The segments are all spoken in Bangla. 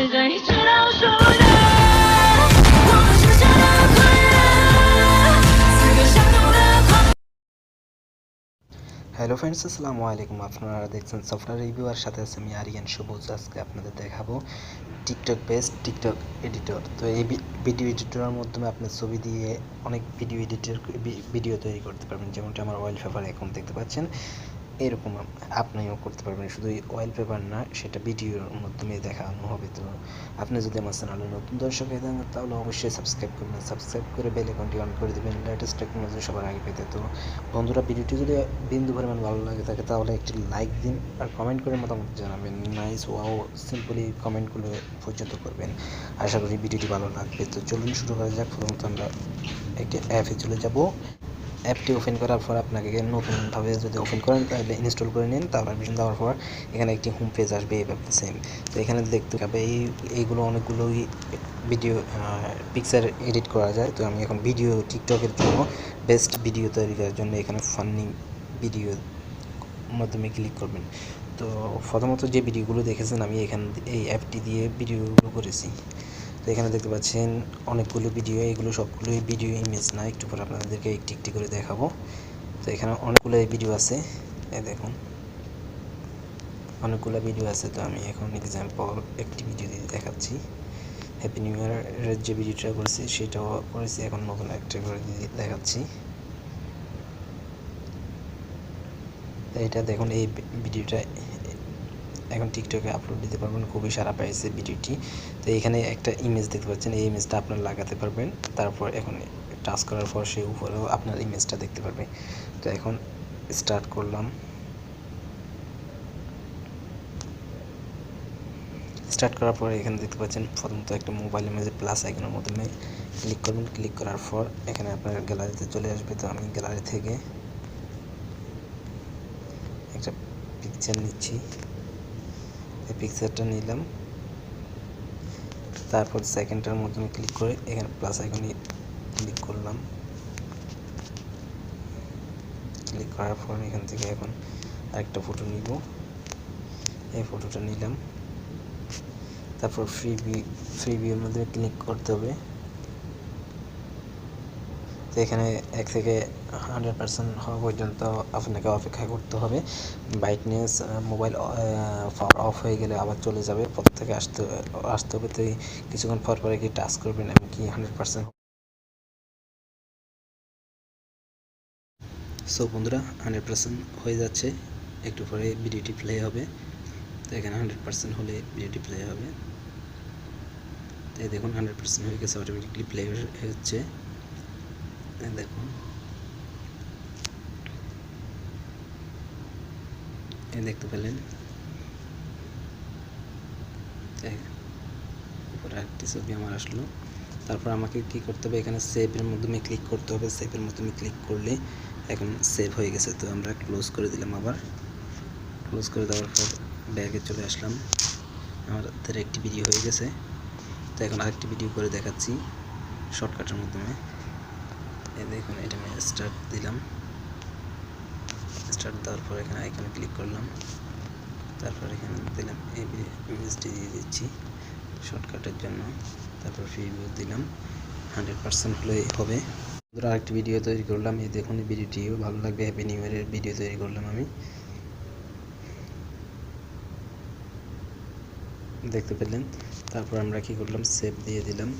谁在一直倒数的，我们剩下的快乐，四个相同的狂。হ্যালো ফ্রেন্ডস, আসসালামু আলাইকুম। আপনারা দেখছেন সফটওয়্যার রিভিউ, আর সাথে আছে আমি আরিয়ান সবুজ। আজকে আপনাদের দেখাবো টিকটক বেস্ট টিকটক এডিটর। তো এই ভিডিও এডিটরের মাধ্যমে আপনি ছবি দিয়ে অনেক ভিডিও তৈরি করতে পারবেন। যেমনটি আমার ওয়ালপেপার এখন দেখতে পাচ্ছেন, এরকম আপনিও করতে পারবেন। শুধু ওয়ালপেপার না, সেটা ভিডিওর মাধ্যমে দেখানো হবে। তো আপনি যদি আমার চ্যানেলে নতুন দর্শক হয়ে থাকেন তাহলে অবশ্যই সাবস্ক্রাইব করবেন, সাবস্ক্রাইব করে বেল আইকনটি অন করে দেবেন লেটেস্ট টেকনোলজি সবার আগে পেতে। তো বন্ধুরা, ভিডিওটি যদি বিন্দু পরিমাণ ভালো লাগে থাকে তাহলে একটি লাইক দিন, আর কমেন্ট করে মতামত জানাবেন। নাইস, ওয়াও, সিম্পলি কমেন্টগুলো পর্যন্ত করবেন। আশা করি ভিডিওটি ভালো লাগবে। তো চলুন শুরু করা যাক। প্রথমত আমরা একটি অ্যাপে চলে যাব। অ্যাপটি ওপেন করার পর আপনাকে নতুনভাবে যদি ওপেন করেন তাহলে ইনস্টল করে নিন। তারপর পারমিশন দেওয়ার পর এখানে একটি হোম পেজ আসবে, এইভাবে সেম। তো এখানে দেখতে হবে এইগুলো অনেকগুলোই ভিডিও পিকচার এডিট করা যায়। তো আমি এখন ভিডিও টিকটকের জন্য বেস্ট ভিডিও তৈরি করার জন্য এখানে ফানি ভিডিও মাধ্যমে ক্লিক করবেন। তো প্রথমত যে ভিডিওগুলো দেখেছেন আমি এই অ্যাপটি দিয়ে ভিডিওগুলো করেছি। তো এখানে দেখতে পাচ্ছেন অনেকগুলো ভিডিও, এগুলো সবগুলোই ভিডিও, ইমেজ না। একটু পর আপনাদেরকে একটি একটি করে দেখাবো। তো এখানে অনেকগুলো ভিডিও আছে, এই দেখুন অনেকগুলো ভিডিও আছে। তো আমি এখন এক্সাম্পল একটি ভিডিও দিয়ে দেখাচ্ছি। হ্যাপি নিউ ইয়ারের যে ভিডিওটা করেছি সেটাও করেছি, এখন নতুন একটা করে দিয়ে দেখাচ্ছি। এটা দেখুন, এই ভিডিওটা এখন টিকটকে আপলোড দিতে পারবেন। খুবই সারা পাইছে ভিডিওটি। তো এখানে একটা ইমেজ দেখতে পাচ্ছেন, এই ইমেজটা আপনারা লাগাতে পারবেন। তারপর এখন টাচ করার পর সে উপরেও আপনার ইমেজটা দেখতে পারবে। তো এখন স্টার্ট করলাম। স্টার্ট করার পরে এখানে দেখতে পাচ্ছেন প্রথমত একটা মোবাইল ইমেজে প্লাস আইকনের মাধ্যমে ক্লিক করবেন। ক্লিক করার পর এখানে আপনার গ্যালারিতে চলে আসবে। তো আমি গ্যালারি থেকে একটা পিকচার নিচ্ছি, এই পিকচারটা নিলাম। তারপর সেকেন্ডটার মাধ্যমে ক্লিক করে এখানে প্লাস আইকনে ক্লিক করলাম। ক্লিক করার পর এখান থেকে এখন আরেকটা ফটো নিব, এই ফটোটা নিলাম। তারপর ফ্রি ভিউর মধ্যে ক্লিক করতে হবে। তো এখানে 1 থেকে 100% হওয়া পর্যন্ত আপনাকে অপেক্ষা করতে হবে। ব্রাইটনেস মোবাইল অফ হয়ে গেলে আবার চলে যাবে, প্রথম থেকে আসতে হবে। তো কিছুক্ষণ পর পরে কি টাচ করবেন, আমি কি 100%। সো বন্ধুরা, 100% হয়ে যাচ্ছে, একটু পরে ভিডিওটি প্লে হবে। তো এখানে 100% হলে ভিডিওটি প্লে হবে। তাই দেখুন 100% হয়ে গেছে, অটোমেটিকলি প্লে হচ্ছে। দেখুন, এই দেখতে পেলেন। উপরে একটি ছবি আমার আসলো। তারপর আমাকে কি করতে হবে, এখানে সেভের মাধ্যমে ক্লিক করতে হবে। সেভের মাধ্যমে ক্লিক করলে এখন সেভ হয়ে গেছে। তো আমরা ক্লোজ করে দিলাম। আবার ক্লোজ করে দেওয়ার পর ব্যাগে চলে আসলাম। আমাদের একটি ভিডিও হয়ে গেছে। তো এখন আরেকটি ভিডিও করে দেখাচ্ছি শর্টকাটের মাধ্যমে। এই দেখুন, এটা আমি স্টার্ট দিলাম। স্টার্ট দেওয়ার পর এখানে আইকনে ক্লিক করলাম। তারপর এখানে দিলাম এই ইমেজটি দিয়ে দিচ্ছি শর্টকাটের জন্য। তারপর ফ্রি ভিউ দিলাম, 100% হলেই হবে। আরেকটি ভিডিও তৈরি করলাম, এই দেখুন ভিডিওটিও ভালো লাগবে। হ্যাপি নিউ ইয়ারের ভিডিও তৈরি করলাম আমি, দেখতে পেলেন। তারপর আমরা কি করলাম, সেভ দিয়ে দিলাম।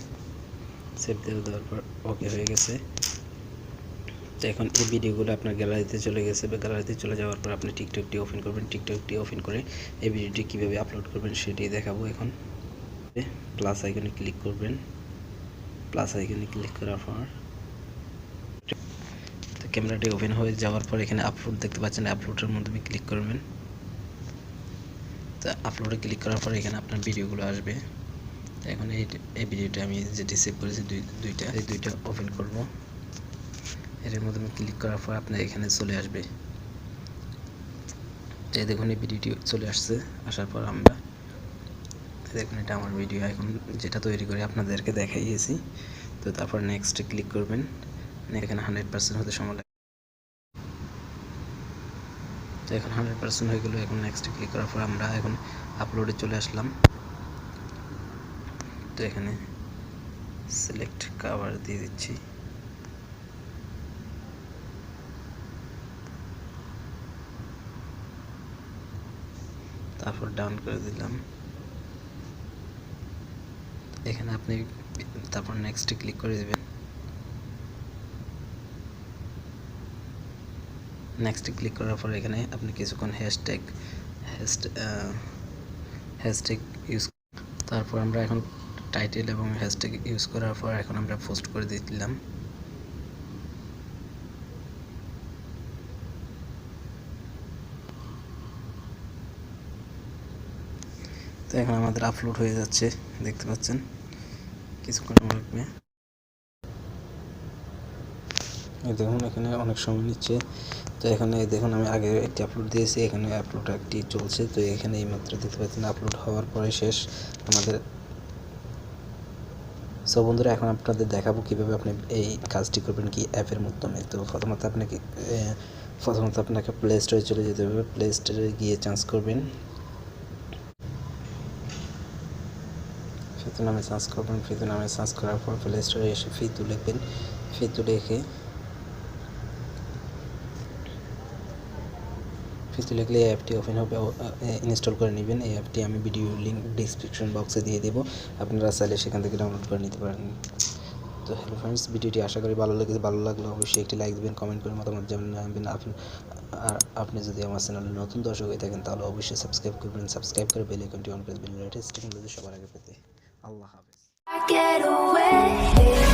সেভ দিয়ে দেওয়ার পর ওকে হয়ে গেছে। তো এখন এই ভিডিওগুলো আপনার গ্যালারিতে চলে গেছে। গ্যালারিতে চলে যাওয়ার পর আপনি টিকটকটি ওপেন করবেন। টিকটকটি ওপেন করে এই ভিডিওটি কীভাবে আপলোড করবেন সেটি দেখাবো। এখন প্লাস আইকনে ক্লিক করবেন। প্লাস আইকনে ক্লিক করার পর তো ক্যামেরাটি ওপেন হয়ে যাওয়ার পর এখানে আপলোড দেখতে পাচ্ছেন, আপলোডের মাধ্যমে ক্লিক করবেন। তো আপলোডে ক্লিক করার পর এখানে আপনার ভিডিওগুলো আসবে। এখন এই ভিডিওটা আমি যেটি সেভ করেছি এই দুইটা ওপেন করব। এর মাধ্যমে ক্লিক করার পর আপনার এখানে চলে আসবে। এই দেখুন, এই ভিডিওটি চলে আসছে। আসার পর আমরা দেখুন, এটা আমার ভিডিও এখন যেটা তৈরি করে আপনাদেরকে দেখাইয়েছি। তো তারপর নেক্সটে ক্লিক করবেন। এখানে 100% হতে সময় লাগে। তো এখন 100% হয়ে গেল। এখন নেক্সটে ক্লিক করার পর আমরা এখন আপলোডে চলে আসলাম। তো এখানে সিলেক্ট কভার দিয়ে দিচ্ছি। তারপর ডাউন করে দিলাম। এখানে আপনি তারপর নেক্সটে ক্লিক করে দেবেন। নেক্সটে ক্লিক করার পর এখানে আপনি কিছুক্ষণ হ্যাশট্যাগ ইউজ, তারপর আমরা এখন টাইটেল এবং হ্যাশট্যাগ ইউজ করার পর এখন আমরা পোস্ট করে দিলাম। তো এখন আমাদের আপলোড হয়ে যাচ্ছে, দেখতে পাচ্ছেন কিছুক্ষণ লাগবে। দেখুন এখানে অনেক সময় নিচ্ছে। তো এখানে দেখুন আমি আগে একটি আপলোড দিয়েছি, এখানে আপলোড একটি চলছে। তো এখানে এইমাত্র দেখতে পাচ্ছেন আপলোড হওয়ার পরে শেষ আমাদের। সো বন্ধুরা, এখন আপনাদের দেখাবো কীভাবে আপনি এই কাজটি করবেন কি অ্যাপের মাধ্যমে। তো প্রথমত আপনাকে প্লে স্টোরে চলে যেতে হবে। প্লে স্টোরে গিয়ে চার্জ করবেন, ফিতু নামে সার্চ করবেন। ফিতু নামে সার্চ করার পর প্লে স্টোরে এসে ফিতু লিখবেন। ফিতু লিখলে এই অ্যাপটি ওপেন হবে, ইনস্টল করে নেবেন। এই অ্যাপটি আমি ভিডিও লিঙ্ক ডিসক্রিপশন বক্সে দিয়ে দেবো, আপনারা চাইলে সেখান থেকে ডাউনলোড করে নিতে পারেন। তো হ্যালো ফ্রেন্ডস, ভিডিওটি আশা করি ভালো লেগেছে। ভালো লাগলে অবশ্যই একটি লাইক দেবেন, কমেন্ট করে মতামত জানাবেন। আর আপনি যদি আমার চ্যানেলে নতুন দর্শক হয়ে থাকেন তাহলে অবশ্যই সাবস্ক্রাইব করবেন। সাবস্ক্রাইব করে বেল আইকনটি অন করে দেবেন লেটেস্ট টেকনোলজি সবার আগে পেতে। আল্লাহ হাফেজ। I get away.